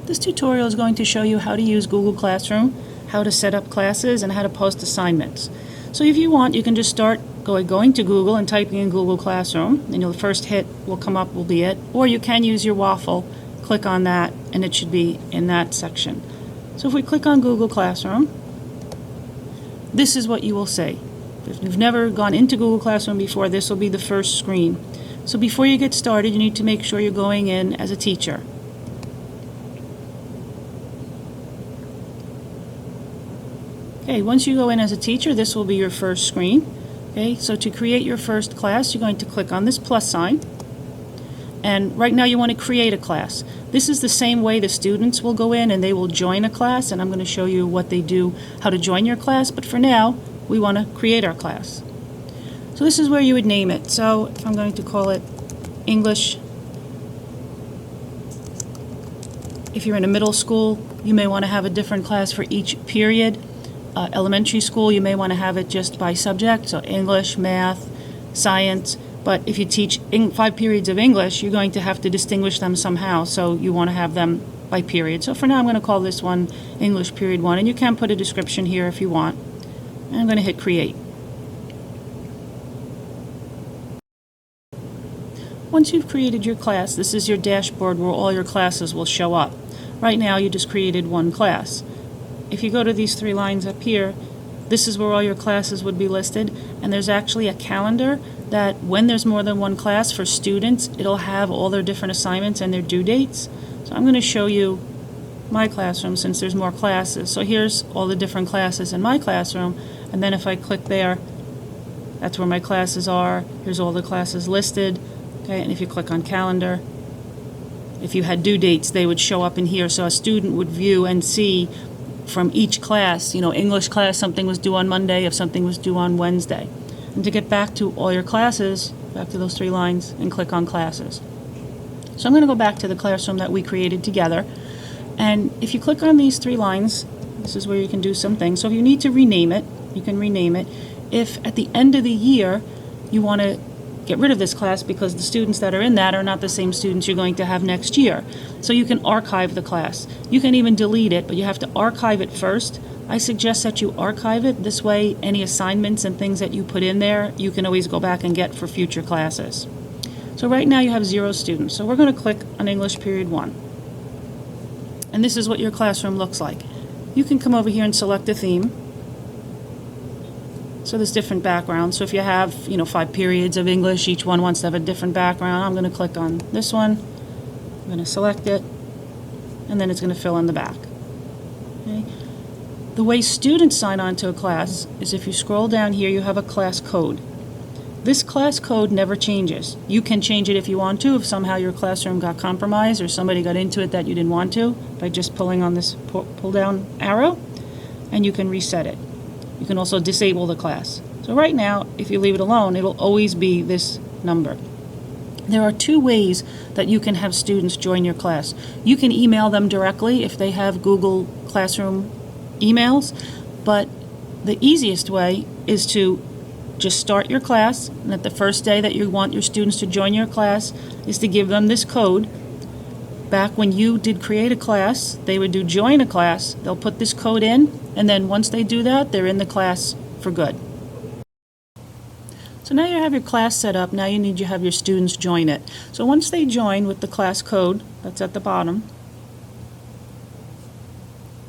This tutorial is going to show you how to use Google Classroom, how to set up classes, and how to post assignments. So if you want, you can just start going to Google and typing in Google Classroom, and your first hit will come up will be it. Or you can use your waffle, click on that, and it should be in that section. So if we click on Google Classroom, this is what you will see. If you've never gone into Google Classroom before, this will be the first screen. So before you get started, you need to make sure you're going in as a teacher. Okay, once you go in as a teacher, this will be your first screen. Okay, so to create your first class, you're going to click on this plus sign. And right now you want to create a class. This is the same way the students will go in and they will join a class, and I'm going to show you what they do, how to join your class, but for now, we want to create our class. So this is where you would name it. So if I'm going to call it English. If you're in a middle school, you may want to have a different class for each period. Elementary school, you may want to have it just by subject, so English, math, science. But if you teach 5 periods of English, you're going to have to distinguish them somehow, so you want to have them by period. So for now, I'm going to call this one English Period 1, and you can put a description here if you want. And I'm going to hit Create. Once you've created your class, this is your dashboard where all your classes will show up. Right now, you just created one class. If you go to these 3 lines up here, this is where all your classes would be listed, and there's actually a calendar that when there's more than one class for students, it'll have all their different assignments and their due dates. So I'm going to show you my classroom since there's more classes. So here's all the different classes in my classroom, and then if I click there, that's where my classes are. Here's all the classes listed. Okay, and if you click on calendar, if you had due dates, they would show up in here, so a student would view and see from each class, English class, something was due on Monday, if something was due on Wednesday. And to get back to all your classes, back to those 3 lines, and click on classes. So I'm going to go back to the classroom that we created together. And if you click on these 3 lines, this is where you can do some things. So if you need to rename it, you can rename it. If at the end of the year you want to get rid of this class because the students that are in that are not the same students you're going to have next year. So you can archive the class. You can even delete it, but you have to archive it first. I suggest that you archive it. This way, any assignments and things that you put in there, you can always go back and get for future classes. So right now you have 0 students. So we're going to click on English Period 1. And this is what your classroom looks like. You can come over here and select a theme. So there's different backgrounds. So if you have, 5 periods of English, each one wants to have a different background. I'm going to click on this one. I'm going to select it, and then it's going to fill in the back. Okay. The way students sign on to a class is if you scroll down here, you have a class code. This class code never changes. You can change it if you want to, if somehow your classroom got compromised or somebody got into it that you didn't want to, by just pulling on this pull down arrow, and you can reset it. You can also disable the class. So right now, if you leave it alone, it'll always be this number. There are 2 ways that you can have students join your class. You can email them directly if they have Google Classroom emails, but the easiest way is to just start your class, and at the first day that you want your students to join your class is to give them this code. Back when you did create a class, they would do join a class. They'll put this code in, and then once they do that, they're in the class for good. So now you have your class set up. Now you need to have your students join it. So once they join with the class code, that's at the bottom,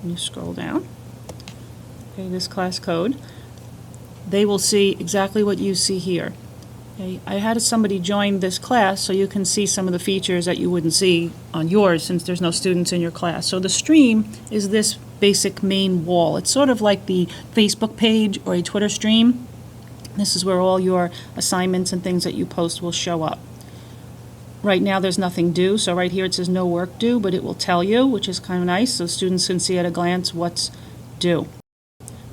and you scroll down, okay, this class code, they will see exactly what you see here. Okay, I had somebody join this class so you can see some of the features that you wouldn't see on yours since there's no students in your class. So the stream is this basic main wall. It's sort of like the Facebook page or a Twitter stream. This is where all your assignments and things that you post will show up. Right now there's nothing due, so right here it says no work due, but it will tell you, which is kind of nice, so students can see at a glance what's due.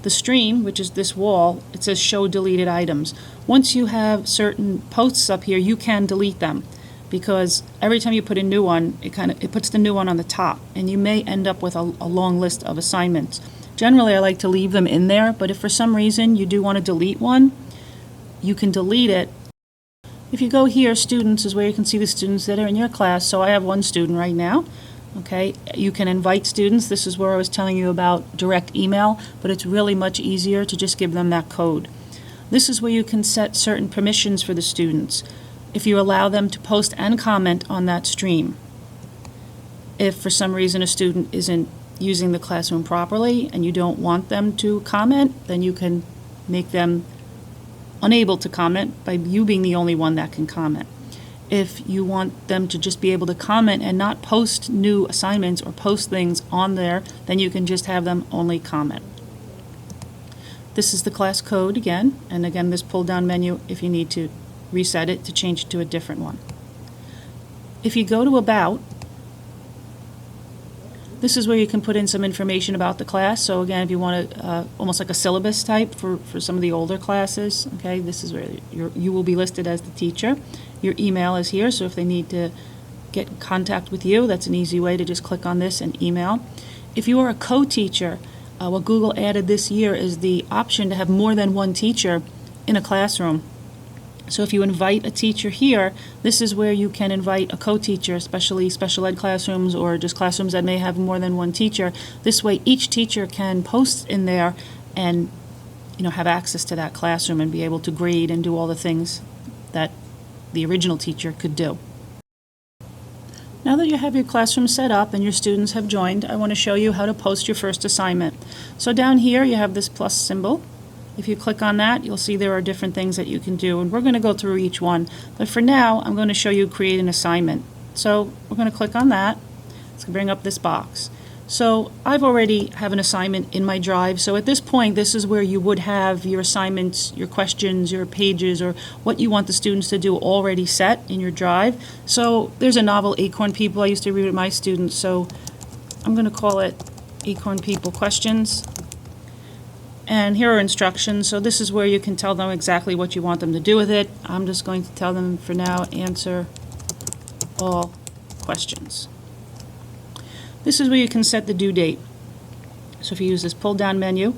The stream, which is this wall, it says show deleted items. Once you have certain posts up here, you can delete them because every time you put a new one, it puts the new one on the top, and you may end up with a long list of assignments. Generally, I like to leave them in there, but if for some reason you do want to delete one, you can delete it. If you go here, students is where you can see the students that are in your class. So I have 1 student right now. Okay, you can invite students. This is where I was telling you about direct email, but it's really much easier to just give them that code. This is where you can set certain permissions for the students. If you allow them to post and comment on that stream. If for some reason a student isn't using the classroom properly and you don't want them to comment, then you can make them unable to comment by you being the only one that can comment. If you want them to just be able to comment and not post new assignments or post things on there, then you can just have them only comment. This is the class code again, and again this pull down menu if you need to reset it to change it to a different one. If you go to About, this is where you can put in some information about the class. So again, if you want to, almost like a syllabus type for some of the older classes, okay, this is where you will be listed as the teacher. Your email is here, so if they need to get in contact with you, that's an easy way to just click on this and email. If you are a co-teacher, what Google added this year is the option to have more than one teacher in a classroom. So if you invite a teacher here, this is where you can invite a co-teacher, especially special ed classrooms or just classrooms that may have more than one teacher. This way each teacher can post in there and have access to that classroom and be able to grade and do all the things that the original teacher could do. Now that you have your classroom set up and your students have joined, I want to show you how to post your first assignment. So down here you have this plus symbol. If you click on that, you'll see there are different things that you can do, and we're going to go through each one. But for now, I'm going to show you create an assignment. So we're going to click on that. It's going to bring up this box. So I've already have an assignment in my Drive. So at this point, this is where you would have your assignments, your questions, your pages, or what you want the students to do already set in your Drive. So there's a novel, Acorn People, I used to read with my students. So I'm going to call it Acorn People Questions. And here are instructions. So this is where you can tell them exactly what you want them to do with it. I'm just going to tell them for now, answer all questions. This is where you can set the due date. So if you use this pull down menu,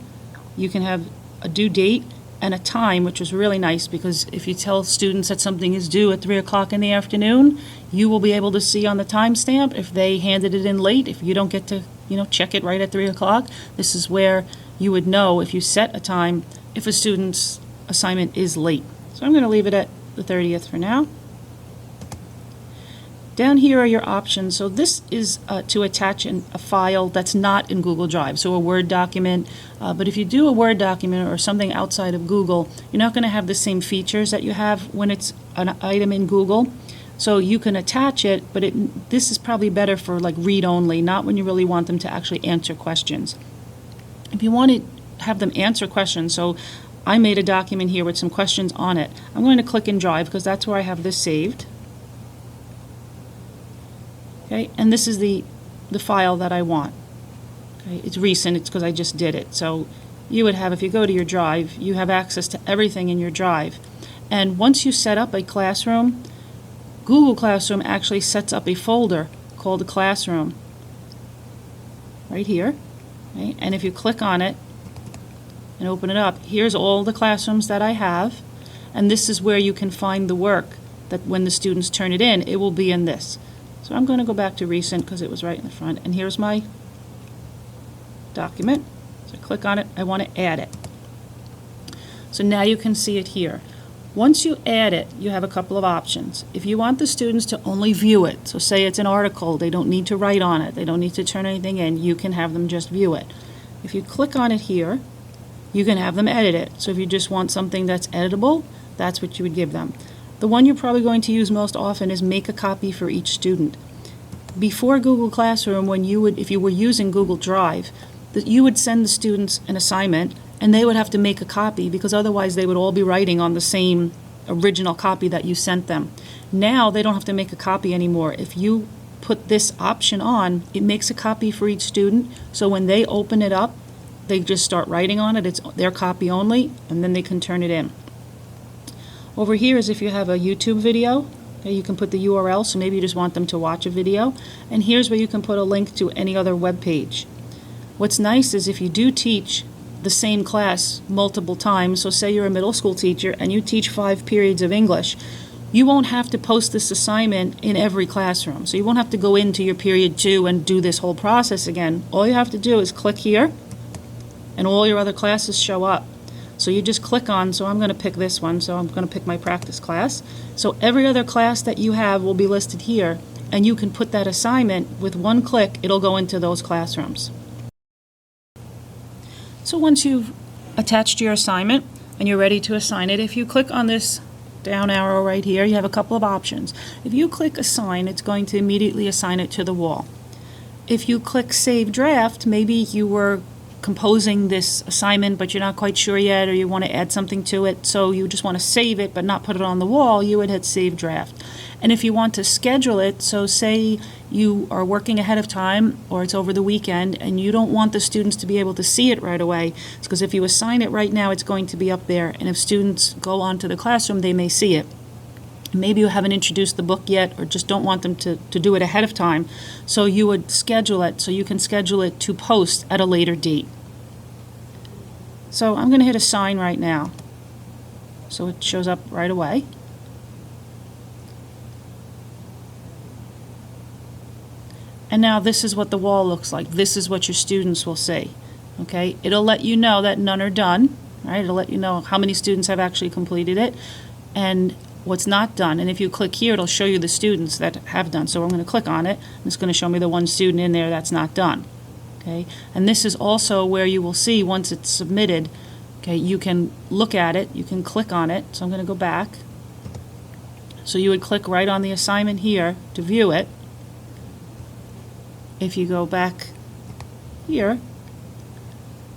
you can have a due date and a time, which is really nice because if you tell students that something is due at 3 o'clock in the afternoon, you will be able to see on the timestamp if they handed it in late. If you don't get to check it right at 3 o'clock, this is where you would know if you set a time if a student's assignment is late. So I'm going to leave it at the 30th for now. Down here are your options. So this is to attach a file that's not in Google Drive, so a Word document. But if you do a Word document or something outside of Google, you're not going to have the same features that you have when it's an item in Google. So you can attach it, but this is probably better for like read only, not when you really want them to actually answer questions. If you want to have them answer questions, so I made a document here with some questions on it. I'm going to click in Drive because that's where I have this saved. Okay, and this is the file that I want. Okay, it's recent, it's because I just did it. So you would have, if you go to your Drive, you have access to everything in your Drive. And once you set up a classroom, Google Classroom actually sets up a folder called Classroom right here. Okay? And if you click on it and open it up, here's all the classrooms that I have, and this is where you can find the work that when the students turn it in, it will be in this. So I'm going to go back to recent because it was right in the front, and here's my document. So I click on it, I want to add it. So now you can see it here. Once you add it, you have a couple of options. If you want the students to only view it, so say it's an article, they don't need to write on it, they don't need to turn anything in, you can have them just view it. If you click on it here, you can have them edit it. So if you just want something that's editable, that's what you would give them. The one you're probably going to use most often is make a copy for each student. Before Google Classroom, if you were using Google Drive, you would send the students an assignment and they would have to make a copy because otherwise they would all be writing on the same original copy that you sent them. Now they don't have to make a copy anymore. If you put this option on, it makes a copy for each student, so when they open it up, they just start writing on it. It's their copy only, and then they can turn it in. Over here is if you have a YouTube video, okay, you can put the URL, so maybe you just want them to watch a video, and here's where you can put a link to any other web page. What's nice is if you do teach the same class multiple times, so say you're a middle school teacher and you teach 5 periods of English, you won't have to post this assignment in every classroom. So you won't have to go into your period 2 and do this whole process again. All you have to do is click here, and all your other classes show up. So you just click on, so I'm going to pick this one, so I'm going to pick my practice class. So every other class that you have will be listed here, and you can put that assignment with one click, it'll go into those classrooms. So once you've attached your assignment and you're ready to assign it, if you click on this down arrow right here, you have a couple of options. If you click assign, it's going to immediately assign it to the wall. If you click save draft, maybe you were composing this assignment but you're not quite sure yet, or you want to add something to it, so you just want to save it but not put it on the wall, you would hit save draft. And if you want to schedule it, so say you are working ahead of time or it's over the weekend and you don't want the students to be able to see it right away, because if you assign it right now, it's going to be up there, and if students go on to the classroom, they may see it. Maybe you haven't introduced the book yet, or just don't want them to do it ahead of time, so you would schedule it, so you can schedule it to post at a later date. So I'm going to hit assign right now, so it shows up right away. And now this is what the wall looks like. This is what your students will see. Okay, it'll let you know that none are done, right? It'll let you know how many students have actually completed it and what's not done. And if you click here, it'll show you the students that have done. So I'm going to click on it, and it's going to show me the one student in there that's not done. Okay, and this is also where you will see once it's submitted. Okay, you can look at it, you can click on it. So I'm going to go back. So you would click right on the assignment here to view it. If you go back here,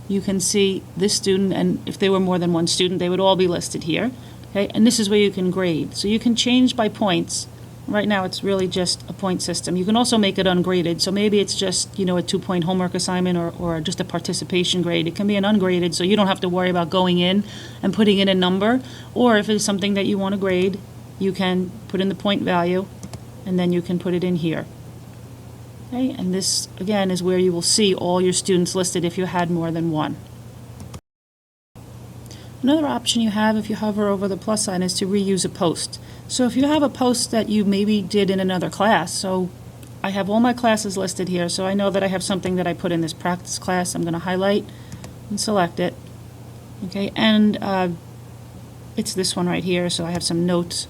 you can see this student, and if there were more than one student, they would all be listed here. Okay, and this is where you can grade. So you can change by points. Right now it's really just a point system. You can also make it ungraded. So maybe it's just, a 2-point homework assignment or just a participation grade. It can be an ungraded, so you don't have to worry about going in and putting in a number. Or if it's something that you want to grade, you can put in the point value, and then you can put it in here. Okay, and this, again, is where you will see all your students listed if you had more than one. Another option you have if you hover over the plus sign is to reuse a post. So if you have a post that you maybe did in another class, so I have all my classes listed here, so I know that I have something that I put in this practice class. I'm going to highlight and select it. Okay, and it's this one right here, so I have some notes,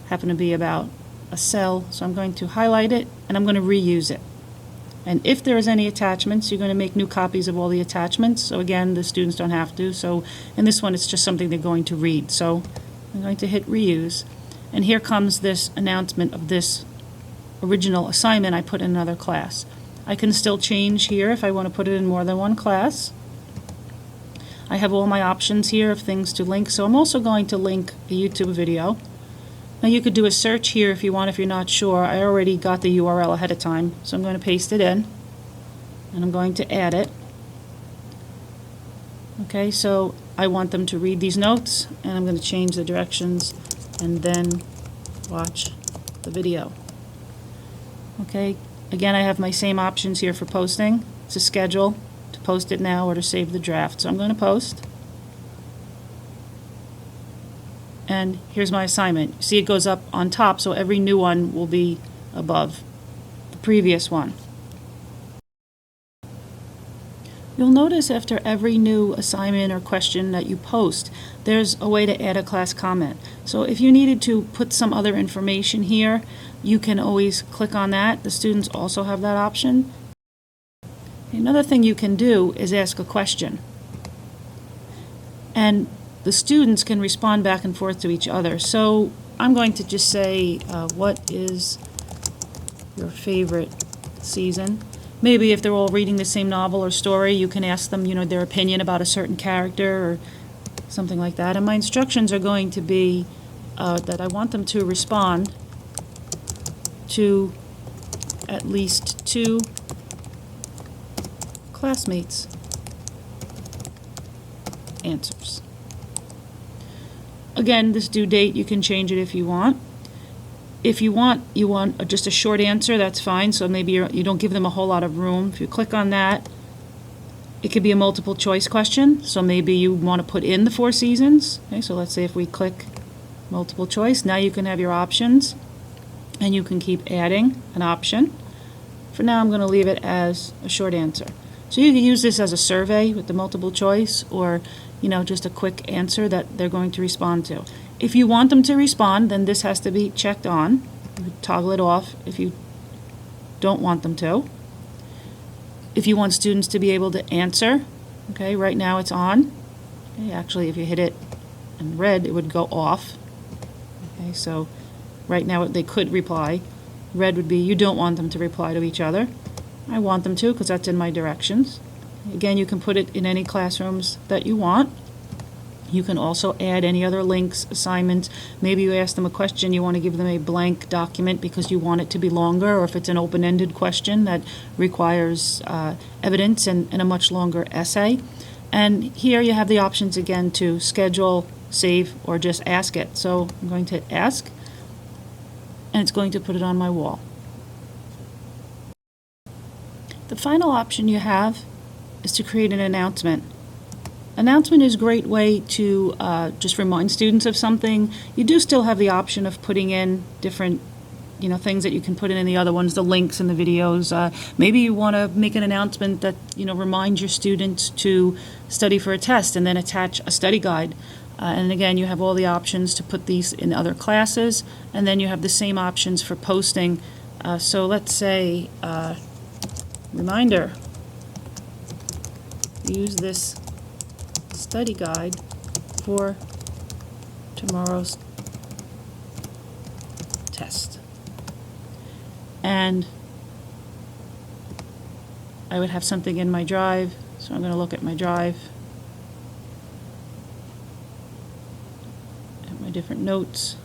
happen to be about a cell, so I'm going to highlight it and I'm going to reuse it. And if there's any attachments, you're going to make new copies of all the attachments. So again, the students don't have to. So in this one, it's just something they're going to read. So I'm going to hit reuse. And here comes this announcement of this original assignment I put in another class. I can still change here if I want to put it in more than one class. I have all my options here of things to link. So I'm also going to link a YouTube video. Now you could do a search here if you want, if you're not sure. I already got the URL ahead of time, so I'm going to paste it in, and I'm going to add it. Okay, so I want them to read these notes, and I'm going to change the directions and then watch the video. Okay, again, I have my same options here for posting. To schedule, to post it now, or to save the draft. So I'm going to post. And here's my assignment. You see it goes up on top, so every new one will be above the previous one. You'll notice after every new assignment or question that you post, there's a way to add a class comment. So if you needed to put some other information here, you can always click on that. The students also have that option. Another thing you can do is ask a question. And the students can respond back and forth to each other. So I'm going to just say, what is your favorite season? Maybe if they're all reading the same novel or story, you can ask them, their opinion about a certain character or something like that. And my instructions are going to be that I want them to respond to at least 2 classmates' answers. Again, this due date, you can change it if you want. If you want just a short answer, that's fine. So maybe you don't give them a whole lot of room. If you click on that, it could be a multiple choice question. So maybe you want to put in the 4 seasons. Okay, so let's say if we click multiple choice. Now you can have your options, and you can keep adding an option. For now, I'm going to leave it as a short answer. So you can use this as a survey with the multiple choice, or just a quick answer that they're going to respond to. If you want them to respond, then this has to be checked on. You would toggle it off if you don't want them to. If you want students to be able to answer, okay, right now it's on. Okay, actually, if you hit it in red, it would go off. Okay, so right now they could reply. Red would be you don't want them to reply to each other. I want them to because that's in my directions. Again, you can put it in any classrooms that you want. You can also add any other links, assignments. Maybe you ask them a question, you want to give them a blank document because you want it to be longer, or if it's an open-ended question that requires evidence and a much longer essay. And here you have the options again to schedule, save, or just ask it. So I'm going to ask, and it's going to put it on my wall. The final option you have is to create an announcement. Announcement is a great way to just remind students of something. You do still have the option of putting in different things that you can put in the other ones, the links and the videos. Maybe you want to make an announcement that reminds your students to study for a test and then attach a study guide. And again, you have all the options to put these in other classes, and then you have the same options for posting. So let's say, reminder, use this study guide for tomorrow's test. And I would have something in my drive, so I'm going to look at my drive, at my different notes,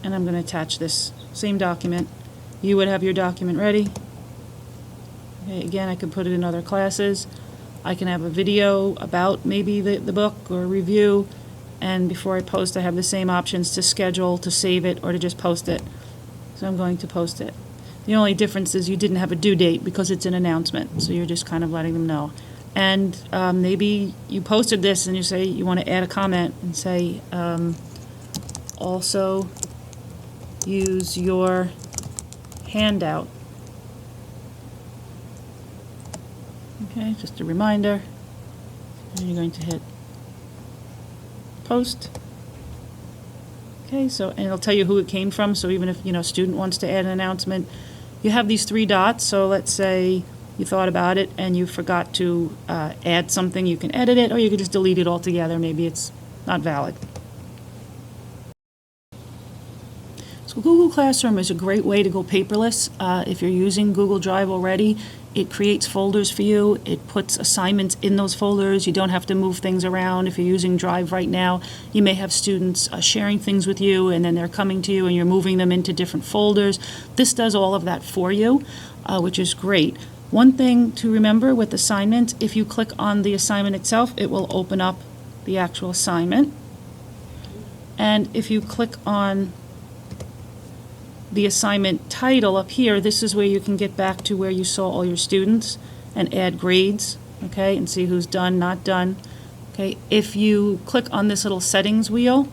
and I'm going to attach this same document. You would have your document ready. Okay, again, I could put it in other classes. I can have a video about maybe the book or a review, and before I post, I have the same options to schedule, to save it, or to just post it. So I'm going to post it. The only difference is you didn't have a due date because it's an announcement, so you're just kind of letting them know. And maybe you posted this and you say you want to add a comment and say, also use your handout. Okay, just a reminder. And you're going to hit post. Okay, so and it'll tell you who it came from. So even if a student wants to add an announcement, you have these three dots. So let's say you thought about it and you forgot to add something, you can edit it, or you could just delete it altogether. Maybe it's not valid. So Google Classroom is a great way to go paperless. If you're using Google Drive already, it creates folders for you. It puts assignments in those folders. You don't have to move things around. If you're using Drive right now, you may have students sharing things with you, and then they're coming to you and you're moving them into different folders. This does all of that for you, which is great. One thing to remember with assignments, if you click on the assignment itself, it will open up the actual assignment. And if you click on the assignment title up here, this is where you can get back to where you saw all your students and add grades, okay, and see who's done, not done. Okay, if you click on this little settings wheel,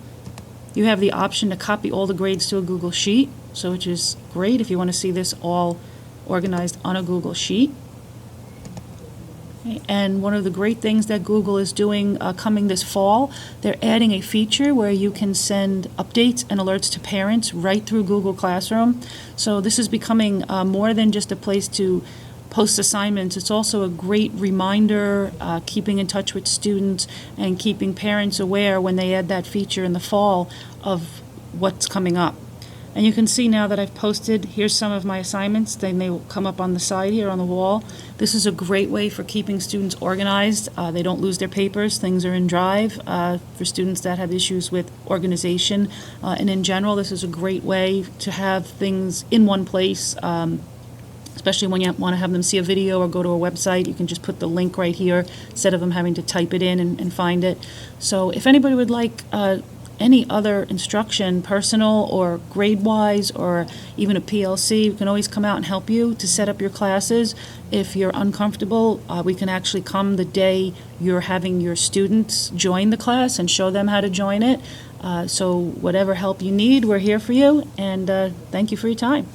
you have the option to copy all the grades to a Google Sheet, so which is great if you want to see this all organized on a Google Sheet. Okay, and one of the great things that Google is doing coming this fall, they're adding a feature where you can send updates and alerts to parents right through Google Classroom. So this is becoming more than just a place to post assignments. It's also a great reminder, keeping in touch with students and keeping parents aware when they add that feature in the fall of what's coming up. And you can see now that I've posted, here's some of my assignments. They may come up on the side here on the wall. This is a great way for keeping students organized. They don't lose their papers. Things are in Drive. For students that have issues with organization, and in general, this is a great way to have things in one place, especially when you want to have them see a video or go to a website. You can just put the link right here instead of them having to type it in and find it. So if anybody would like any other instruction, personal or grade-wise, or even a PLC, we can always come out and help you to set up your classes. If you're uncomfortable, we can actually come the day you're having your students join the class and show them how to join it. So whatever help you need, we're here for you, and thank you for your time.